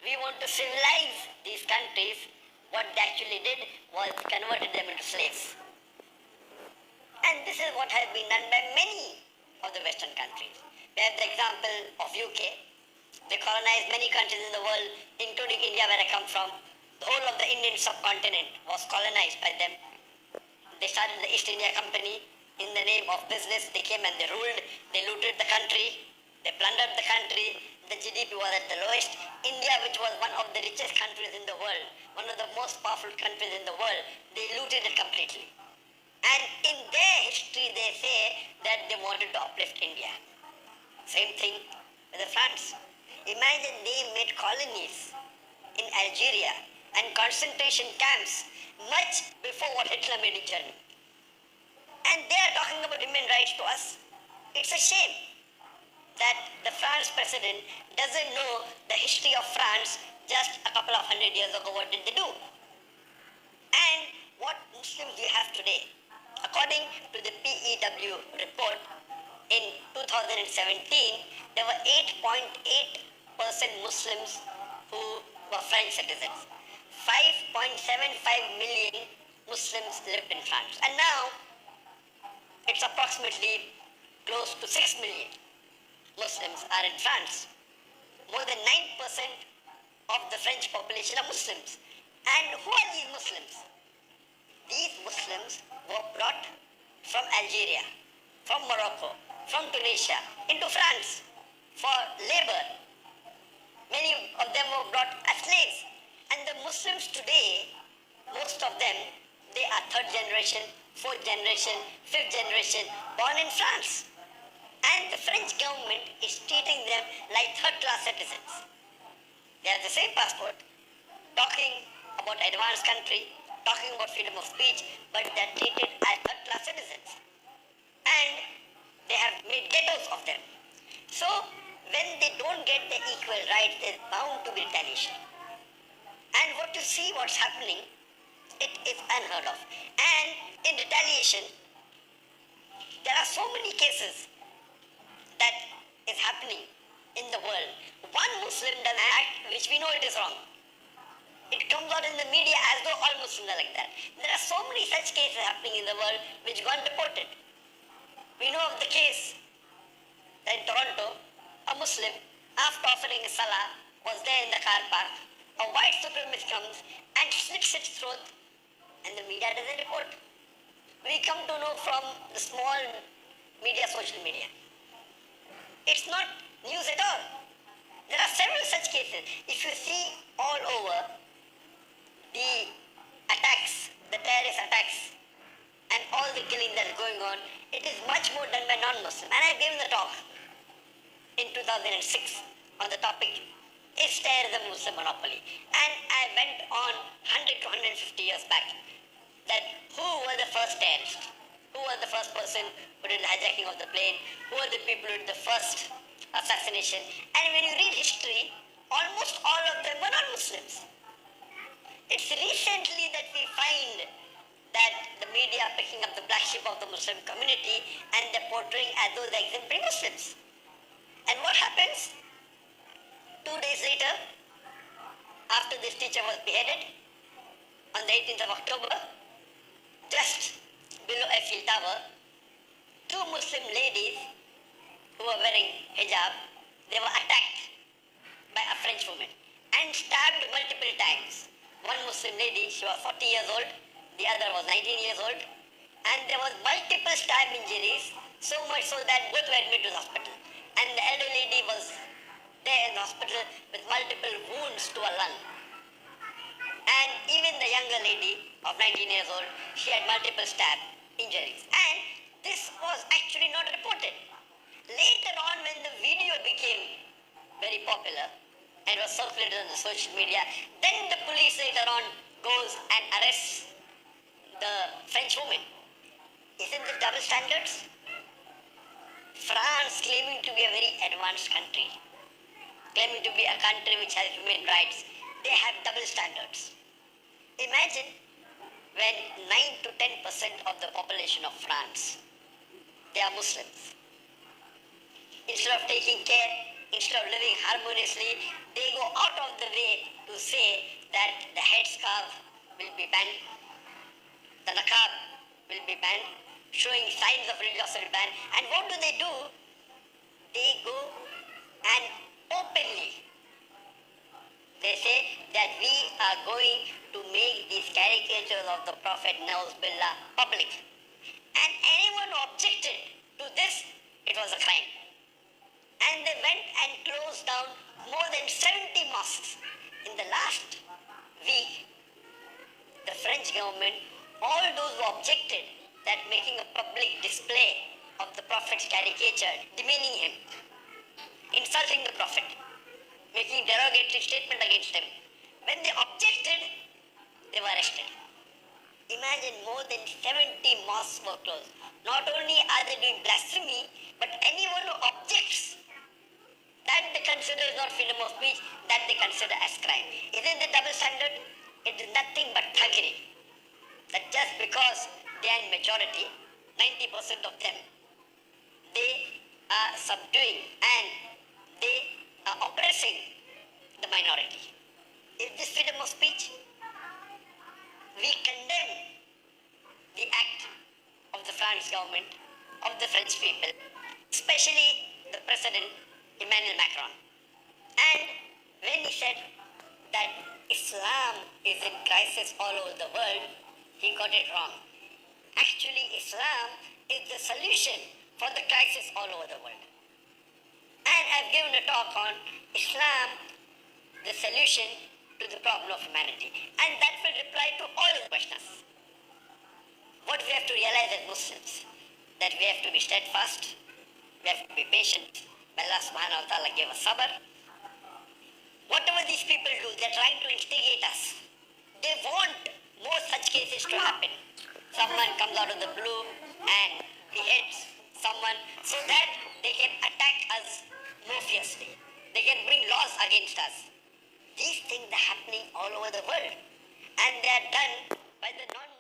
we want to civilize these countries. What they actually did was converted them into slaves. And this is what has been done by many of the Western countries. We have the example of UK. They colonized many countries in the world, including India, where I come from. The whole of the Indian subcontinent was colonized by them. They started the East India Company. In the name of business, they came and they ruled. They looted the country. They plundered the country. The GDP was at the lowest. India, which was one of the richest countries in the world, one of the most powerful countries in the world, they looted it completely. And in their history, they say that they wanted to uplift India. Same thing with the France. Imagine they made colonies in Algeria and concentration camps much before what Hitler made in Germany. And they are talking about human rights to us. It's a shame that the France president doesn't know the history of France just a couple of 100 years ago. What did they do? And what Muslims we have today. According to the PEW report, in 2017, there were 8.8% Muslims who were French citizens. 5.75 million Muslims lived in France. And now, it's approximately close to 6 million Muslims are in France. More than 9% of the French population are Muslims. And who are these Muslims? These Muslims were brought from Algeria, from Morocco, from Tunisia into France for labor. Many of them were brought as slaves. And the Muslims today, most of them, they are third generation, fourth generation, fifth generation, born in France. And the French government is treating them like third-class citizens. They have the same passport, talking about advanced country, talking about freedom of speech, but they are treated as third-class citizens. And they have made ghettos of them. So, when they don't get the equal rights, there's bound to be retaliation. And what you see what's happening, it is unheard of. And in retaliation, there are so many cases that is happening in the world. One Muslim does an act which we know it is wrong. It comes out in the media as though all Muslims are like that. There are so many such cases happening in the world which got deported. We know of the case that in Toronto, a Muslim, after offering a salah, was there in the car park. A white supremacist comes and slits its throat, and the media doesn't report. We come to know from the small media, social media. It's not news at all. There are several such cases. If you see all over the attacks, the terrorist attacks, and all the killing that is going on, it is much more done by non-Muslims. And I gave the talk in 2006 on the topic, is terrorism Muslim monopoly? And I went on 100 to 150 years back that who were the first terrorists? Who was the first person who did the hijacking of the plane? Who were the people who did the first assassination? And when you read history, almost all of them were non-Muslims. It's recently that we find that the media are picking up the black sheep of the Muslim community and they're portraying as though they're exemplary Muslims. And what happens? 2 days later, after this teacher was beheaded, on the 18th of October, just below Eiffel Tower, 2 Muslim ladies who were wearing hijab, they were attacked by a French woman and stabbed multiple times. One Muslim lady, she was 40 years old, the other was 19 years old, and there was multiple stab injuries, so much so that both were admitted to the hospital. And the elder lady was there in the hospital with multiple wounds to her lung. And even the younger lady of 19 years old, she had multiple stab injuries. And this was actually not reported. Later on, when the video became very popular and was circulated on the social media, then the police later on goes and arrests the French woman. Isn't this double standards? France, claiming to be a very advanced country, claiming to be a country which has human rights, they have double standards. Imagine when 9 to 10% of the population of France, they are Muslims. Instead of taking care instead of living harmoniously, they go out of the way to say that the headscarf will be banned, the niqab will be banned, showing signs of religiosity ban. And what do? They go and openly they say that we are going to make these caricatures of the Prophet Nauz Billah public. And anyone who objected to this, it was a crime. And they went and closed down more than 70 mosques. In the last week, the French government, all those who objected that making a public display of the Prophet's caricature, demeaning him, insulting the Prophet, making derogatory statement against him, when they objected, they were arrested. Imagine, more than 70 mosques were closed. Not only are they doing blasphemy, but anyone who objects, that they consider is not freedom of speech, that they consider as crime. Isn't the double standard? It is nothing but thuggery. That just because they are in majority, 90% of them, they are subduing and they are oppressing the minority. Is this freedom of speech? We condemn the act of the French government, of the French people, especially the President Emmanuel Macron. And when he said that Islam is in crisis all over the world, he got it wrong. Actually, Islam is the solution for the crisis all over the world. And I've given a talk on Islam, the solution to the problem of humanity. And that will reply to all the questions. What we have to realize as Muslims, that we have to be steadfast, we have to be patient. Allah subhanahu wa ta'ala gave us sabr. Whatever these people do, they're trying to instigate us. They want more such cases to happen. Someone comes out of the blue and beheads someone so that they can attack us more fiercely. They can bring laws against us. These things are happening all over the world. And they are done by the non